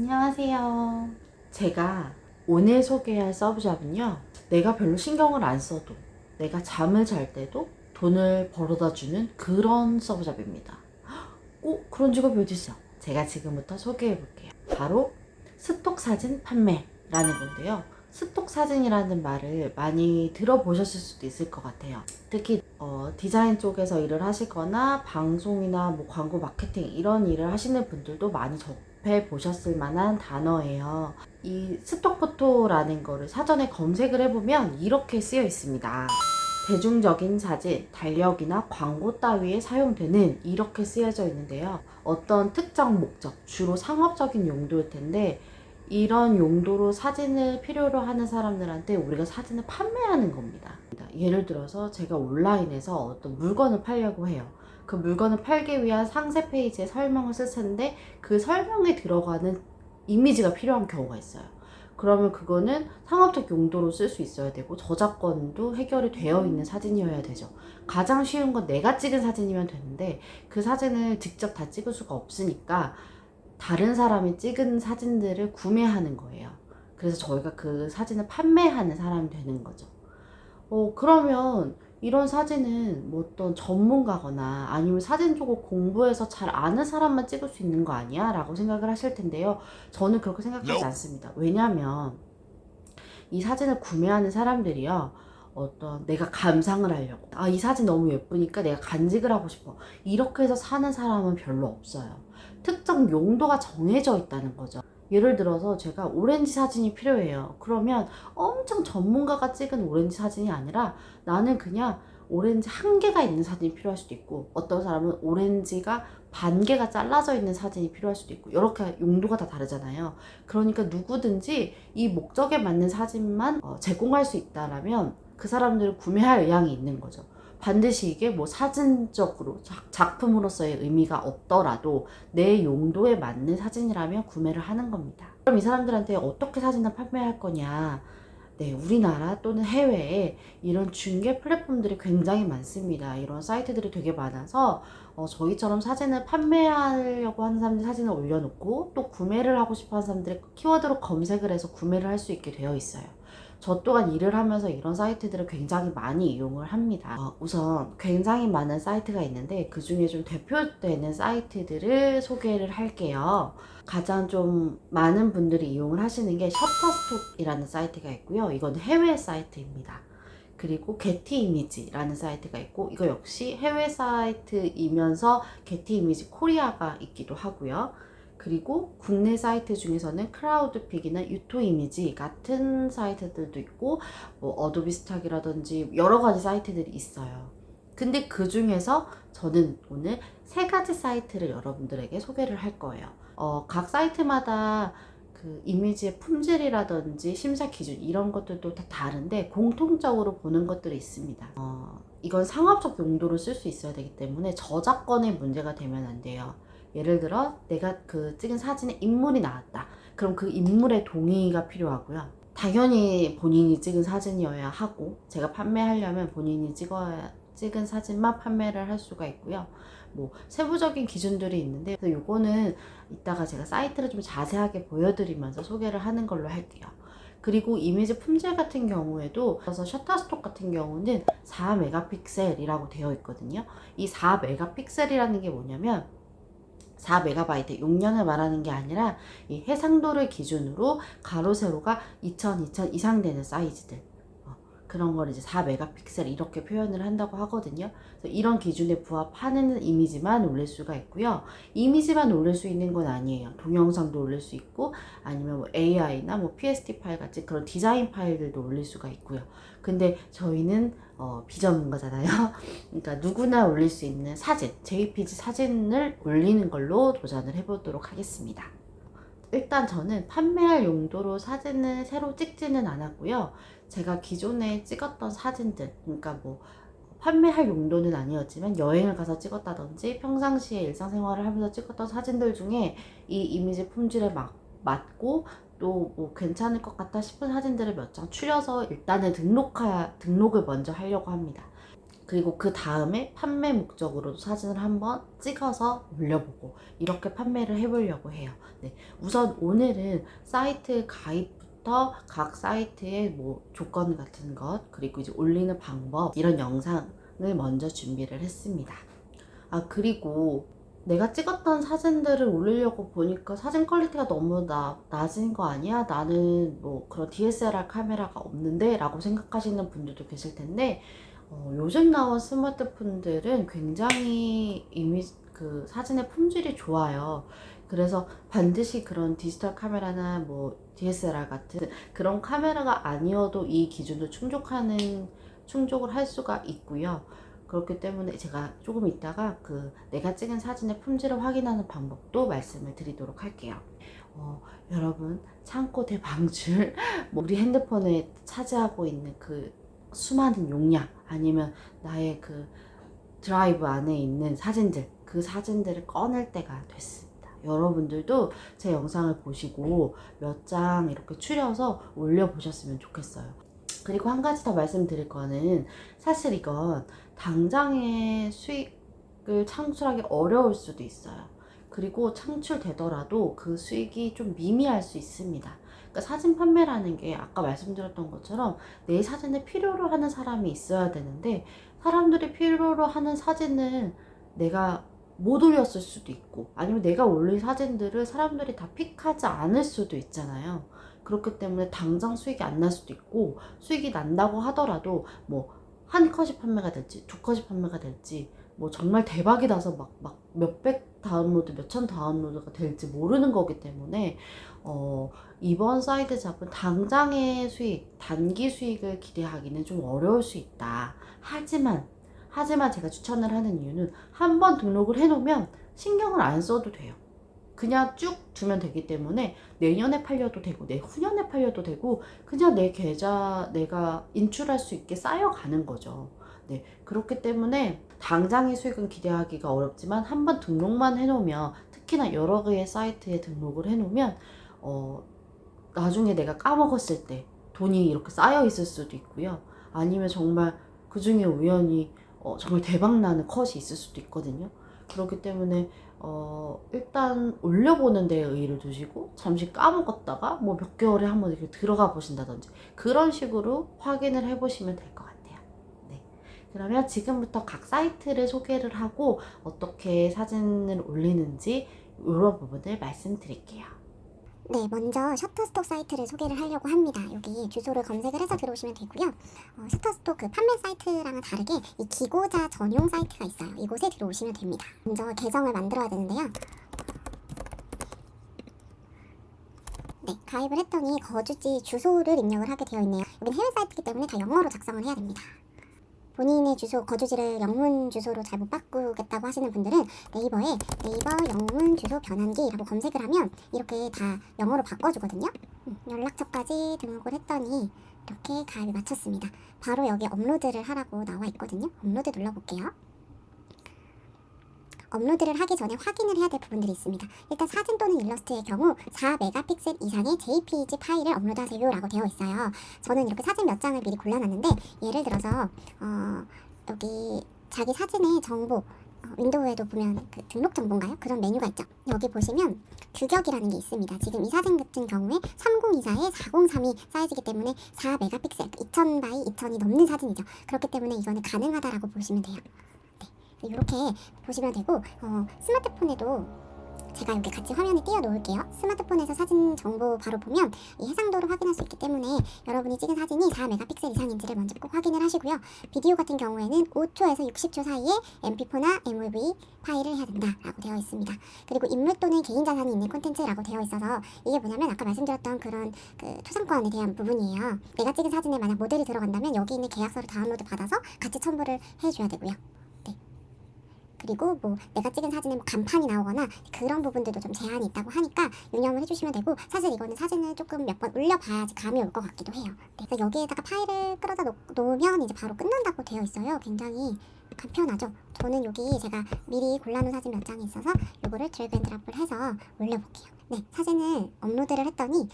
안녕하세요. 제가 오늘 소개할 서브잡은요, 내가 별로 신경을 안 써도, 내가 잠을 잘 때도 돈을 벌어다 주는 그런 서브잡입니다. 그런 직업이 어딨어? 제가 지금부터 소개해 볼게요. 바로 스톡 사진 판매라는 건데요. 스톡 사진이라는 말을 많이 들어보셨을 수도 있을 것 같아요. 특히 디자인 쪽에서 일을 하시거나 방송이나 뭐 광고 마케팅 이런 일을 하시는 분들도 많이 접해 보셨을 만한 단어예요. 이 스톡 포토라는 거를 사전에 검색을 해보면 이렇게 쓰여 있습니다. 대중적인 사진, 달력이나 광고 따위에 사용되는, 이렇게 쓰여져 있는데요. 어떤 특정 목적, 주로 상업적인 용도일 텐데, 이런 용도로 사진을 필요로 하는 사람들한테 우리가 사진을 판매하는 겁니다. 예를 들어서 제가 온라인에서 어떤 물건을 팔려고 해요. 그 물건을 팔기 위한 상세 페이지에 설명을 쓸 텐데, 그 설명에 들어가는 이미지가 필요한 경우가 있어요. 그러면 그거는 상업적 용도로 쓸 수 있어야 되고, 저작권도 해결이 되어 있는 사진이어야 되죠. 가장 쉬운 건 내가 찍은 사진이면 되는데, 그 사진을 직접 다 찍을 수가 없으니까 다른 사람이 찍은 사진들을 구매하는 거예요. 그래서 저희가 그 사진을 판매하는 사람이 되는 거죠. 그러면 이런 사진은 뭐 어떤 전문가거나 아니면 사진 쪽을 공부해서 잘 아는 사람만 찍을 수 있는 거 아니야? 라고 생각을 하실 텐데요. 저는 그렇게 생각하지 않습니다. 왜냐면 이 사진을 구매하는 사람들이요, 어떤 내가 감상을 하려고, 이 사진 너무 예쁘니까 내가 간직을 하고 싶어, 이렇게 해서 사는 사람은 별로 없어요. 특정 용도가 정해져 있다는 거죠. 예를 들어서 제가 오렌지 사진이 필요해요. 그러면 엄청 전문가가 찍은 오렌지 사진이 아니라 나는 그냥 오렌지 한 개가 있는 사진이 필요할 수도 있고, 어떤 사람은 오렌지가 반 개가 잘라져 있는 사진이 필요할 수도 있고, 이렇게 용도가 다 다르잖아요. 그러니까 누구든지 이 목적에 맞는 사진만 제공할 수 있다라면 그 사람들은 구매할 의향이 있는 거죠. 반드시 이게 뭐 사진적으로 작품으로서의 의미가 없더라도 내 용도에 맞는 사진이라면 구매를 하는 겁니다. 그럼 이 사람들한테 어떻게 사진을 판매할 거냐? 네, 우리나라 또는 해외에 이런 중개 플랫폼들이 굉장히 많습니다. 이런 사이트들이 되게 많아서 저희처럼 사진을 판매하려고 하는 사람들이 사진을 올려놓고, 또 구매를 하고 싶어 하는 사람들이 키워드로 검색을 해서 구매를 할 수 있게 되어 있어요. 저 또한 일을 하면서 이런 사이트들을 굉장히 많이 이용을 합니다. 우선 굉장히 많은 사이트가 있는데 그 중에 좀 대표되는 사이트들을 소개를 할게요. 가장 좀 많은 분들이 이용을 하시는 게 셔터스톡이라는 사이트가 있고요. 이건 해외 사이트입니다. 그리고 게티 이미지라는 사이트가 있고, 이거 역시 해외 사이트이면서 게티 이미지 코리아가 있기도 하고요. 그리고 국내 사이트 중에서는 크라우드픽이나 유토 이미지 같은 사이트들도 있고, 뭐 어도비 스탁이라든지 여러 가지 사이트들이 있어요. 근데 그 중에서 저는 오늘 세 가지 사이트를 여러분들에게 소개를 할 거예요. 각 사이트마다 그 이미지의 품질이라든지 심사 기준 이런 것들도 다 다른데 공통적으로 보는 것들이 있습니다. 이건 상업적 용도로 쓸 수 있어야 되기 때문에 저작권의 문제가 되면 안 돼요. 예를 들어 내가 그 찍은 사진에 인물이 나왔다. 그럼 그 인물의 동의가 필요하고요. 당연히 본인이 찍은 사진이어야 하고, 제가 판매하려면 본인이 찍은 사진만 판매를 할 수가 있고요. 뭐 세부적인 기준들이 있는데, 그래서 요거는 이따가 제가 사이트를 좀 자세하게 보여드리면서 소개를 하는 걸로 할게요. 그리고 이미지 품질 같은 경우에도, 그래서 셔터스톡 같은 경우는 4메가픽셀이라고 되어 있거든요. 이 4메가픽셀이라는 게 뭐냐면 4MB 용량을 말하는 게 아니라 이 해상도를 기준으로 가로 세로가 2000 이상 되는 사이즈들, 그런 걸 이제 4메가픽셀 이렇게 표현을 한다고 하거든요. 그래서 이런 기준에 부합하는 이미지만 올릴 수가 있고요. 이미지만 올릴 수 있는 건 아니에요. 동영상도 올릴 수 있고, 아니면 뭐 AI나 뭐 PSD 파일 같이 그런 디자인 파일들도 올릴 수가 있고요. 근데 저희는 비전문가잖아요. 그러니까 누구나 올릴 수 있는 사진, JPG 사진을 올리는 걸로 도전을 해보도록 하겠습니다. 일단 저는 판매할 용도로 사진을 새로 찍지는 않았고요. 제가 기존에 찍었던 사진들, 그러니까 뭐 판매할 용도는 아니었지만 여행을 가서 찍었다든지 평상시에 일상생활을 하면서 찍었던 사진들 중에 이 이미지 품질에 맞고 또 뭐 괜찮을 것 같다 싶은 사진들을 몇 장 추려서 일단은 등록을 먼저 하려고 합니다. 그리고 그 다음에 판매 목적으로도 사진을 한번 찍어서 올려보고 이렇게 판매를 해보려고 해요. 네, 우선 오늘은 사이트 가입부터 각 사이트의 뭐 조건 같은 것, 그리고 이제 올리는 방법, 이런 영상을 먼저 준비를 했습니다. 그리고 내가 찍었던 사진들을 올리려고 보니까 사진 퀄리티가 너무 낮은 거 아니야? 나는 뭐 그런 DSLR 카메라가 없는데? 라고 생각하시는 분들도 계실 텐데, 요즘 나온 스마트폰들은 굉장히 그 사진의 품질이 좋아요. 그래서 반드시 그런 디지털 카메라나 뭐 DSLR 같은 그런 카메라가 아니어도 이 기준도 충족을 할 수가 있고요. 그렇기 때문에 제가 조금 이따가 내가 찍은 사진의 품질을 확인하는 방법도 말씀을 드리도록 할게요. 여러분, 창고 대방출, 뭐 우리 핸드폰에 차지하고 있는 그 수많은 용량, 아니면 나의 그 드라이브 안에 있는 사진들, 그 사진들을 꺼낼 때가 됐습니다. 여러분들도 제 영상을 보시고 몇 장 이렇게 추려서 올려보셨으면 좋겠어요. 그리고 한 가지 더 말씀드릴 거는, 사실 이건 당장의 수익을 창출하기 어려울 수도 있어요. 그리고 창출되더라도 그 수익이 좀 미미할 수 있습니다. 그러니까 사진 판매라는 게 아까 말씀드렸던 것처럼 내 사진을 필요로 하는 사람이 있어야 되는데, 사람들이 필요로 하는 사진은 내가 못 올렸을 수도 있고, 아니면 내가 올린 사진들을 사람들이 다 픽하지 않을 수도 있잖아요. 그렇기 때문에 당장 수익이 안 날 수도 있고, 수익이 난다고 하더라도 뭐 한 컷이 판매가 될지 두 컷이 판매가 될지, 뭐 정말 대박이 나서 막 몇백 다운로드, 몇천 다운로드가 될지 모르는 거기 때문에 이번 사이트 잡은 당장의 수익, 단기 수익을 기대하기는 좀 어려울 수 있다. 하지만 제가 추천을 하는 이유는, 한번 등록을 해놓으면 신경을 안 써도 돼요. 그냥 쭉 두면 되기 때문에 내년에 팔려도 되고 내후년에 팔려도 되고, 그냥 내 계좌 내가 인출할 수 있게 쌓여가는 거죠. 네, 그렇기 때문에 당장의 수익은 기대하기가 어렵지만 한번 등록만 해놓으면, 특히나 여러 개의 사이트에 등록을 해놓으면 나중에 내가 까먹었을 때 돈이 이렇게 쌓여 있을 수도 있고요. 아니면 정말 그 중에 우연히 정말 대박나는 컷이 있을 수도 있거든요. 그렇기 때문에 일단 올려보는 데에 의의를 두시고, 잠시 까먹었다가 뭐 몇 개월에 한번 이렇게 들어가 보신다든지, 그런 식으로 확인을 해보시면 될 것 같아요. 네. 그러면 지금부터 각 사이트를 소개를 하고 어떻게 사진을 올리는지 이런 부분을 말씀드릴게요. 네, 먼저 셔터스톡 사이트를 소개를 하려고 합니다. 여기 주소를 검색을 해서 들어오시면 되고요. 셔터스톡 그 판매 사이트랑은 다르게 이 기고자 전용 사이트가 있어요. 이곳에 들어오시면 됩니다. 먼저 계정을 만들어야 되는데요. 네, 가입을 했더니 거주지 주소를 입력을 하게 되어 있네요. 여기는 해외 사이트이기 때문에 다 영어로 작성을 해야 됩니다. 본인의 주소, 거주지를 영문 주소로 잘 못 바꾸겠다고 하시는 분들은 네이버 영문 주소 변환기라고 검색을 하면 이렇게 다 영어로 바꿔주거든요. 연락처까지 등록을 했더니 이렇게 가입을 마쳤습니다. 바로 여기 업로드를 하라고 나와 있거든요. 업로드 눌러볼게요. 업로드를 하기 전에 확인을 해야 될 부분들이 있습니다. 일단 사진 또는 일러스트의 경우 4메가픽셀 이상의 JPG 파일을 업로드하세요 라고 되어 있어요. 저는 이렇게 사진 몇 장을 미리 골라놨는데, 예를 들어서 여기 자기 사진의 정보, 윈도우에도 보면 그 등록 정보인가요? 그런 메뉴가 있죠. 여기 보시면 규격이라는 게 있습니다. 지금 이 사진 같은 경우에 3024에 4032 사이즈이기 때문에 4메가픽셀, 2000 바이 2000이 넘는 사진이죠. 그렇기 때문에 이거는 가능하다라고 보시면 돼요. 이렇게 보시면 되고, 스마트폰에도 제가 여기 같이 화면에 띄워 놓을게요. 스마트폰에서 사진 정보 바로 보면 이 해상도를 확인할 수 있기 때문에 여러분이 찍은 사진이 4메가픽셀 이상인지를 먼저 꼭 확인을 하시고요. 비디오 같은 경우에는 5초에서 60초 사이에 MP4나 MOV 파일을 해야 된다라고 되어 있습니다. 그리고 인물 또는 개인 자산이 있는 콘텐츠라고 되어 있어서, 이게 뭐냐면 아까 말씀드렸던 그런 그 초상권에 대한 부분이에요. 내가 찍은 사진에 만약 모델이 들어간다면 여기 있는 계약서를 다운로드 받아서 같이 첨부를 해줘야 되고요. 그리고 뭐 내가 찍은 사진에 뭐 간판이 나오거나 그런 부분들도 좀 제한이 있다고 하니까 유념을 해주시면 되고, 사실 이거는 사진을 조금 몇 번 올려봐야지 감이 올 것 같기도 해요. 그래서 여기에다가 파일을 끌어다 놓으면 이제 바로 끝난다고 되어 있어요. 굉장히 간편하죠. 저는 여기 제가 미리 골라놓은 사진 몇 장이 있어서 이거를 드래그 앤 드랍을 해서 올려볼게요. 네, 사진을 업로드를 했더니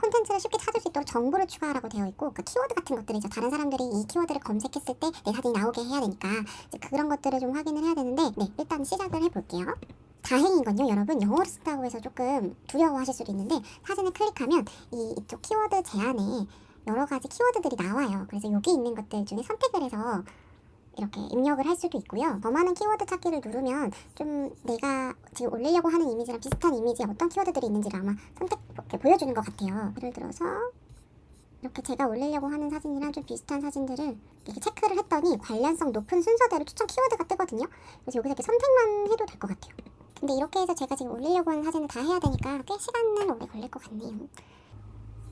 콘텐츠를 쉽게 찾을 수 있도록 정보를 추가하라고 되어 있고, 그러니까 키워드 같은 것들이죠. 다른 사람들이 이 키워드를 검색했을 때 내 사진이 나오게 해야 되니까 이제 그런 것들을 좀 확인을 해야 되는데, 네, 일단 시작을 해볼게요. 다행인 건요, 여러분, 영어로 쓴다고 해서 조금 두려워하실 수도 있는데, 사진을 클릭하면 이쪽 키워드 제안에 여러 가지 키워드들이 나와요. 그래서 여기 있는 것들 중에 선택을 해서 이렇게 입력을 할 수도 있고요. 더 많은 키워드 찾기를 누르면 좀 내가 지금 올리려고 하는 이미지랑 비슷한 이미지에 어떤 키워드들이 있는지를 아마 이렇게 보여주는 것 같아요. 예를 들어서 이렇게 제가 올리려고 하는 사진이랑 좀 비슷한 사진들을 이렇게 체크를 했더니 관련성 높은 순서대로 추천 키워드가 뜨거든요. 그래서 여기서 이렇게 선택만 해도 될 것 같아요. 근데 이렇게 해서 제가 지금 올리려고 하는 사진을 다 해야 되니까 꽤 시간은 오래 걸릴 것 같네요.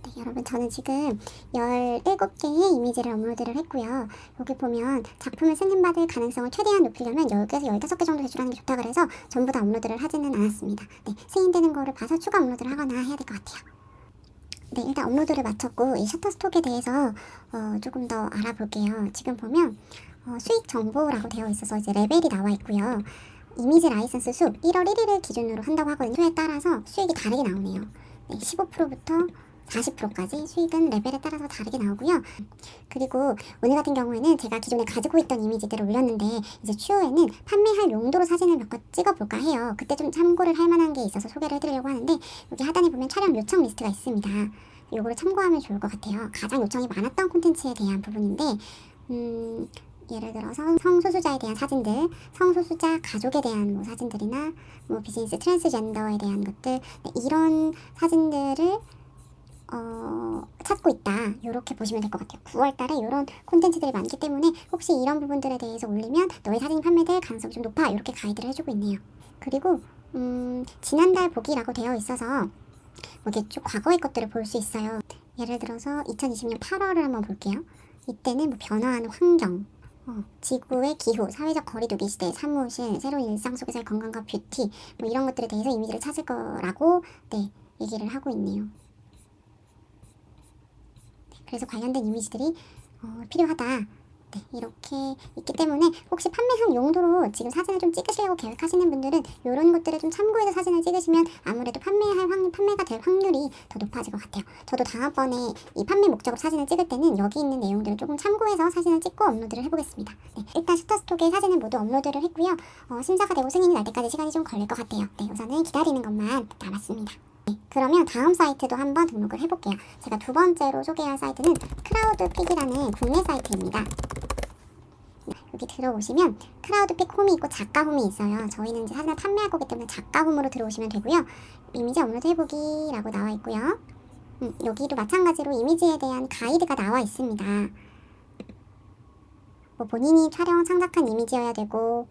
네, 여러분, 저는 지금 17개의 이미지를 업로드를 했고요. 여기 보면 작품을 승인받을 가능성을 최대한 높이려면 10개에서 15개 정도 제출하는 게 좋다 그래서 전부 다 업로드를 하지는 않았습니다. 네, 승인되는 거를 봐서 추가 업로드를 하거나 해야 될 것 같아요. 네, 일단 업로드를 마쳤고 이 셔터스톡에 대해서 조금 더 알아볼게요. 지금 보면 수익 정보라고 되어 있어서 이제 레벨이 나와 있고요. 이미지 라이선스 수 1월 1일을 기준으로 한다고 하거든요. 수에 따라서 수익이 다르게 나오네요. 네, 15%부터 40%까지 수익은 레벨에 따라서 다르게 나오고요. 그리고 오늘 같은 경우에는 제가 기존에 가지고 있던 이미지들을 올렸는데 이제 추후에는 판매할 용도로 사진을 몇 컷 찍어볼까 해요. 그때 좀 참고를 할 만한 게 있어서 소개를 해드리려고 하는데, 여기 하단에 보면 촬영 요청 리스트가 있습니다. 요거를 참고하면 좋을 것 같아요. 가장 요청이 많았던 콘텐츠에 대한 부분인데, 예를 들어서 성소수자에 대한 사진들, 성소수자 가족에 대한 뭐 사진들이나 뭐 비즈니스 트랜스젠더에 대한 것들, 네, 이런 사진들을 찾고 있다, 이렇게 보시면 될 것 같아요. 9월달에 이런 콘텐츠들이 많기 때문에 혹시 이런 부분들에 대해서 올리면 너의 사진이 판매될 가능성이 좀 높아, 이렇게 가이드를 해주고 있네요. 그리고 지난달 보기라고 되어 있어서 이렇게 쭉 과거의 것들을 볼 수 있어요. 예를 들어서 2020년 8월을 한번 볼게요. 이때는 뭐 변화하는 환경, 지구의 기후, 사회적 거리두기 시대, 사무실, 새로운 일상 속에서의 건강과 뷰티, 뭐 이런 것들에 대해서 이미지를 찾을 거라고, 네, 얘기를 하고 있네요. 그래서 관련된 이미지들이 필요하다, 네, 이렇게 있기 때문에 혹시 판매한 용도로 지금 사진을 좀 찍으시려고 계획하시는 분들은 이런 것들을 좀 참고해서 사진을 찍으시면 아무래도 판매가 될 확률이 더 높아질 것 같아요. 저도 다음번에 이 판매 목적으로 사진을 찍을 때는 여기 있는 내용들을 조금 참고해서 사진을 찍고 업로드를 해보겠습니다. 네, 일단 셔터스톡에 사진을 모두 업로드를 했고요. 심사가 되고 승인이 날 때까지 시간이 좀 걸릴 것 같아요. 네, 우선은 기다리는 것만 남았습니다. 네, 그러면 다음 사이트도 한번 등록을 해볼게요. 제가 두 번째로 소개할 사이트는 크라우드픽이라는 국내 사이트입니다. 네, 여기 들어오시면 크라우드픽 홈이 있고 작가 홈이 있어요. 저희는 이제 사진을 판매할 거기 때문에 작가 홈으로 들어오시면 되고요. 이미지 업로드 해보기라고 나와 있고요. 여기도 마찬가지로 이미지에 대한 가이드가 나와 있습니다. 뭐 본인이 촬영 창작한 이미지여야 되고,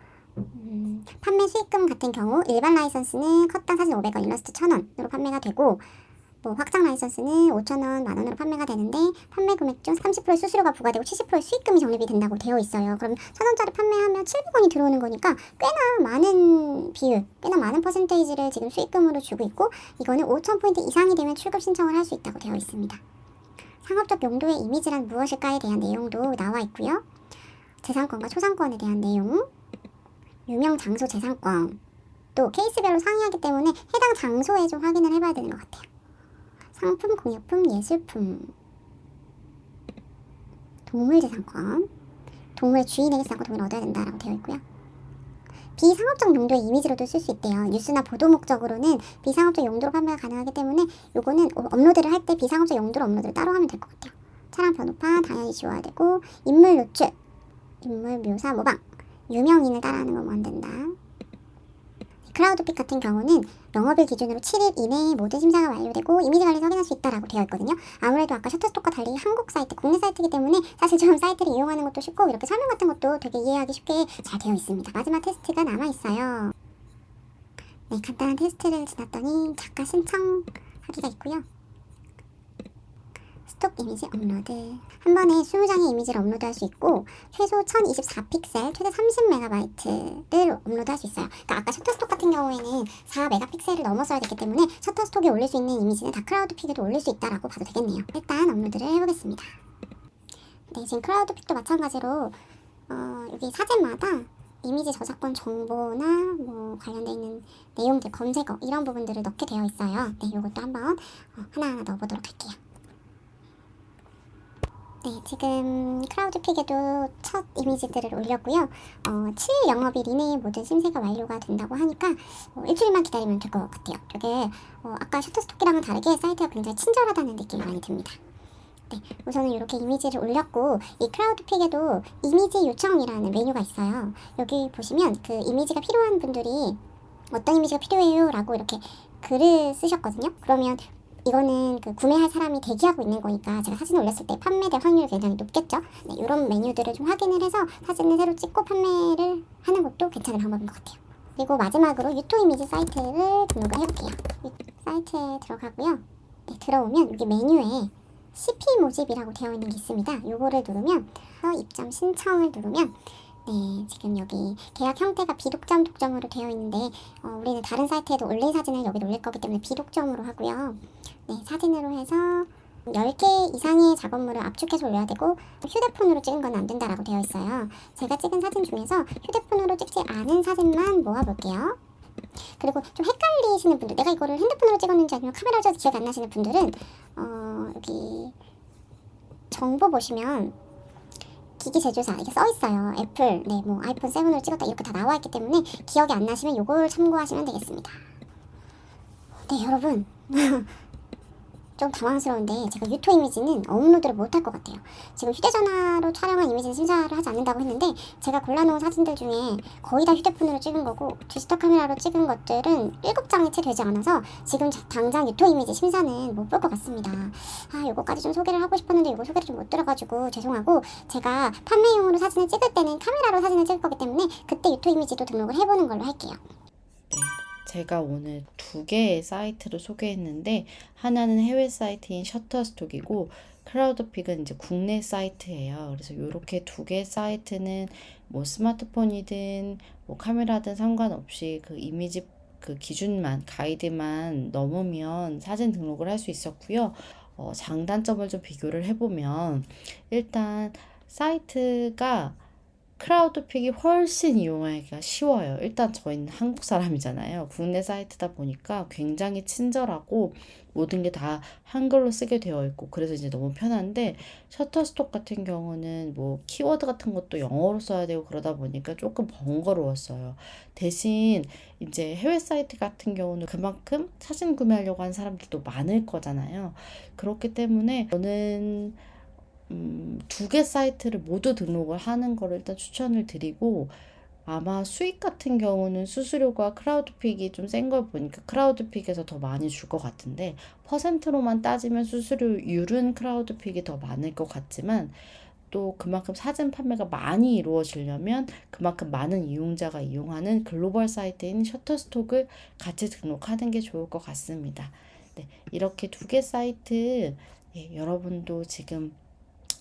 판매 수익금 같은 경우 일반 라이선스는 컷당 사진 500원, 일러스트 1000원으로 판매가 되고, 뭐 확장 라이선스는 5,000원, 만원으로 판매가 되는데 판매 금액 중 30%의 수수료가 부과되고 70%의 수익금이 적립이 된다고 되어 있어요. 그럼 1,000원짜리 판매하면 700원이 들어오는 거니까 꽤나 많은 비율, 꽤나 많은 퍼센테이지를 지금 수익금으로 주고 있고, 이거는 5,000포인트 이상이 되면 출급 신청을 할 수 있다고 되어 있습니다. 상업적 용도의 이미지란 무엇일까에 대한 내용도 나와 있고요. 재산권과 초상권에 대한 내용, 유명 장소 재산권, 또 케이스별로 상이하기 때문에 해당 장소에 좀 확인을 해봐야 되는 것 같아요. 상품, 공예품, 예술품, 동물 재산권, 동물의 주인에게 재산권 동의를 얻어야 된다라고 되어 있고요. 비상업적 용도의 이미지로도 쓸 수 있대요. 뉴스나 보도 목적으로는 비상업적 용도로 판매가 가능하기 때문에 요거는 업로드를 할 때 비상업적 용도로 업로드를 따로 하면 될 것 같아요. 차량 번호판 당연히 지워야 되고, 인물 노출, 인물 묘사 모방, 유명인을 따라하는 건 안 된다. 크라우드픽 같은 경우는 영업일 기준으로 7일 이내에 모든 심사가 완료되고 이미지 관리에서 확인할 수 있다라고 되어 있거든요. 아무래도 아까 셔터스톡과 달리 한국 사이트, 국내 사이트이기 때문에 사실 좀 사이트를 이용하는 것도 쉽고 이렇게 설명 같은 것도 되게 이해하기 쉽게 잘 되어 있습니다. 마지막 테스트가 남아있어요. 네, 간단한 테스트를 지났더니 작가 신청하기가 있고요. 스톡 이미지 업로드, 한 번에 20장의 이미지를 업로드할 수 있고 최소 1024픽셀, 최대 30MB를 업로드할 수 있어요. 그러니까 아까 셔터스톡 같은 경우에는 4메가픽셀을 넘어서야 되기 때문에 셔터스톡에 올릴 수 있는 이미지는 다 크라우드픽에도 올릴 수 있다라고 봐도 되겠네요. 일단 업로드를 해보겠습니다. 네, 지금 크라우드픽도 마찬가지로 여기 사진마다 이미지 저작권 정보나 뭐 관련돼 있는 내용들, 검색어 이런 부분들을 넣게 되어 있어요. 네, 이것도 한번 하나하나 넣어보도록 할게요. 네, 지금 크라우드픽에도 첫 이미지들을 올렸고요. 7일 영업일 이내에 모든 심사가 완료가 된다고 하니까 일주일만 기다리면 될 것 같아요. 되게 아까 셔터스톡이랑은 다르게 사이트가 굉장히 친절하다는 느낌이 많이 듭니다. 네, 우선은 이렇게 이미지를 올렸고 이 크라우드픽에도 이미지 요청이라는 메뉴가 있어요. 여기 보시면 그 이미지가 필요한 분들이 어떤 이미지가 필요해요 라고 이렇게 글을 쓰셨거든요. 그러면 이거는 그 구매할 사람이 대기하고 있는 거니까 제가 사진을 올렸을 때 판매될 확률이 굉장히 높겠죠. 네, 이런 메뉴들을 좀 확인을 해서 사진을 새로 찍고 판매를 하는 것도 괜찮은 방법인 것 같아요. 그리고 마지막으로 유토 이미지 사이트를 등록을 해볼게요. 사이트에 들어가고요. 네, 들어오면 여기 메뉴에 CP 모집이라고 되어 있는 게 있습니다. 요거를 누르면 입점 신청을 누르면 네, 지금 여기 계약 형태가 비독점 독점으로 되어 있는데 우리는 다른 사이트에도 올린 사진을 여기 올릴 거기 때문에 비독점으로 하고요. 네, 사진으로 해서 10개 이상의 작업물을 압축해서 올려야 되고 휴대폰으로 찍은 건 안 된다라고 되어 있어요. 제가 찍은 사진 중에서 휴대폰으로 찍지 않은 사진만 모아볼게요. 그리고 좀 헷갈리시는 분들, 내가 이거를 핸드폰으로 찍었는지 아니면 카메라로 찍어서 기억이 안 나시는 분들은 여기 정보 보시면 기기 제조사 이게 써 있어요. 애플, 네, 뭐 아이폰 7으로 찍었다 이렇게 다 나와 있기 때문에 기억이 안 나시면 이걸 참고하시면 되겠습니다. 네, 여러분. 좀 당황스러운데 제가 유토 이미지는 업로드를 못할 것 같아요. 지금 휴대전화로 촬영한 이미지는 심사를 하지 않는다고 했는데 제가 골라놓은 사진들 중에 거의 다 휴대폰으로 찍은 거고 디지털 카메라로 찍은 것들은 7장이 채 되지 않아서 지금 당장 유토 이미지 심사는 못 볼 것 같습니다. 요거까지 좀 소개를 하고 싶었는데 요거 소개를 좀 못 들어가지고 죄송하고 제가 판매용으로 사진을 찍을 때는 카메라로 사진을 찍을 거기 때문에 그때 유토 이미지도 등록을 해보는 걸로 할게요. 네, 제가 오늘 두 개의 사이트를 소개했는데 하나는 해외 사이트인 셔터스톡이고 크라우드픽은 이제 국내 사이트예요. 그래서 이렇게 두 개 사이트는 뭐 스마트폰이든 뭐 카메라든 상관없이 그 이미지 그 기준만 가이드만 넘으면 사진 등록을 할 수 있었고요. 장단점을 좀 비교를 해보면 일단 사이트가 크라우드픽이 훨씬 이용하기가 쉬워요. 일단 저희는 한국 사람이잖아요. 국내 사이트다 보니까 굉장히 친절하고 모든 게 다 한글로 쓰게 되어 있고 그래서 이제 너무 편한데 셔터스톡 같은 경우는 뭐 키워드 같은 것도 영어로 써야 되고 그러다 보니까 조금 번거로웠어요. 대신 이제 해외 사이트 같은 경우는 그만큼 사진 구매하려고 하는 사람들도 많을 거잖아요. 그렇기 때문에 저는 두 개 사이트를 모두 등록을 하는 거를 일단 추천을 드리고 아마 수익 같은 경우는 수수료가 크라우드픽이 좀 센 걸 보니까 크라우드픽에서 더 많이 줄 것 같은데 퍼센트로만 따지면 수수료율은 크라우드픽이 더 많을 것 같지만 또 그만큼 사진 판매가 많이 이루어지려면 그만큼 많은 이용자가 이용하는 글로벌 사이트인 셔터스톡을 같이 등록하는 게 좋을 것 같습니다. 네, 이렇게 두 개 사이트 여러분도 지금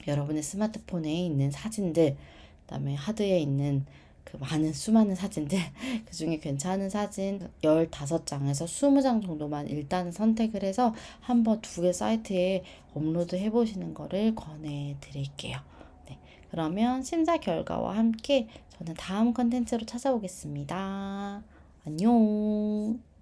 여러분의 스마트폰에 있는 사진들, 그다음에 하드에 있는 그 많은 수많은 사진들 그 중에 괜찮은 사진 15장에서 20장 정도만 일단은 선택을 해서 한번 두 개 사이트에 업로드 해보시는 거를 권해 드릴게요. 네, 그러면 심사 결과와 함께 저는 다음 컨텐츠로 찾아오겠습니다. 안녕.